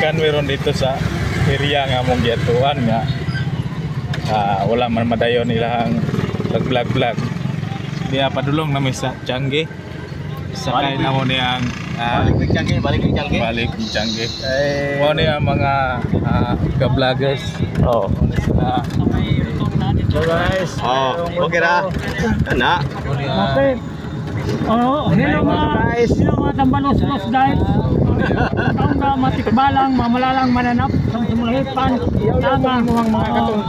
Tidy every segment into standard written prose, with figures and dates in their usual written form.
daghan meron dito sa area nga mong giatuan nga wala man madayon nilang vlog. Diya padulong na may sa Tiangge. Sakay na mo niyang balik ng Tiangge. Mo niya mga ka-vloggers. Oh. So guys, okay na. Ana. Okay. Hello mga tambalos-los guys. Taong na matikbalang, mamalalang mananap sa sumulahipan. Tangang mga katong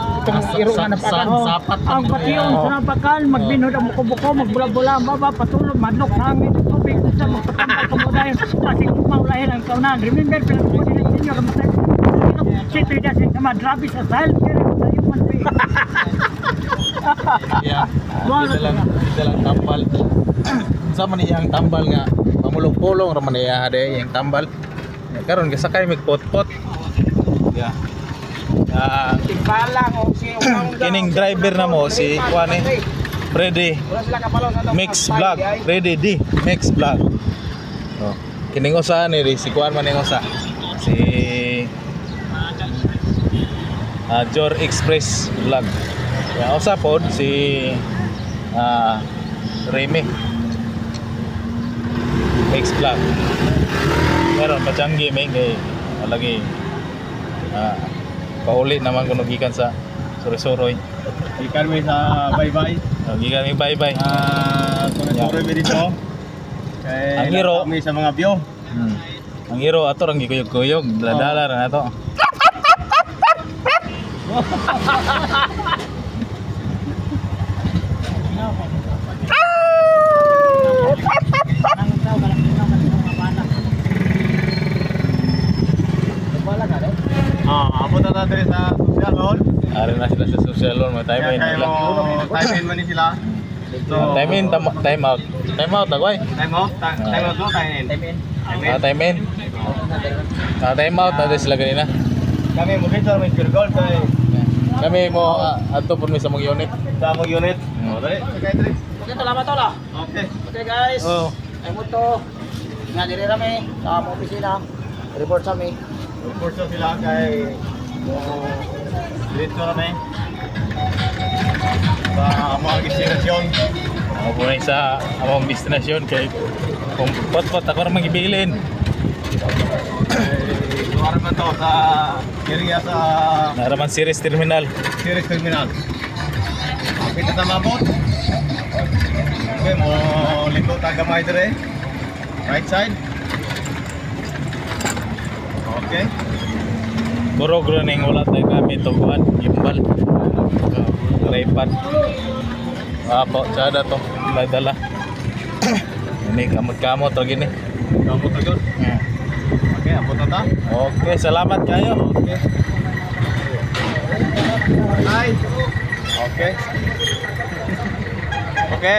iro nga napakan. Ang patiyon sa napakan, magbinod ang buko-buko, magbula-bula ang baba, patulog, madlok sa hangin, tubig, sa magpatambal kamudayan, pasig maulahin ang kaunan. Remember, pinag-uwi ng senior, matay. Sito yung dasing sama, drabi sa style, kaya sa iyo man. Dito lang tambal. Sama niya ang tambal nga pamulong-pulong raman niya ade yung tambal. Karon gasakay mig pot-pot. Yeah. Tikbalang o si Kining driver na mo si Juan Freddy Mix Vlog. Freddy D Mix Vlog. Oh, kining usa ni si Juan man ning usa. Si Jor Express Vlog. Ya usa pod si Remy Mix Vlog. Meron pa Tiangge may lagi pauli naman kuno gikan sa Suroy. Ikan mi sa bye-bye. Gikan mi bye-bye. Suroy mi dito. Ang hero mi sa mga view. Ang hero ato rang gikuyog-kuyog, dala ra nato. Abot na natin sa social hall. Ari na sila sa social hall, may time in nila. Time in man ni sila. Time in, time out. Time out na koy. Time out no, time in. Time in. Time out na din sila ganina. Kami mo dito may pure gold kay Kami mo adto pud mi sa mong unit. sa mong unit. Dali, sakay dali. Okay, salamat tola. Okay. Okay guys. Oh. Ay mo to. Nga diri rami sa among opisina. Report sa mi. Report sa sila kay dito kami. Sa among destinasyon. Ako po na sa among destinasyon kay kung pot-pot ako ra magibilin. Luar man to sa area sa Naraman Series Terminal. Series Terminal. Kapit na mabot. Okay, mo liko tagamay dire. Right side. Okay. Burog running wala tayo gamit tuguan, gimbal. Tripod. Apo, sada to. Dala. Ini kamot-kamot to gini. Kamot na yun. Okay, abot na ta. Okay, salamat kayo. Okay. Hi. Okay. Okay.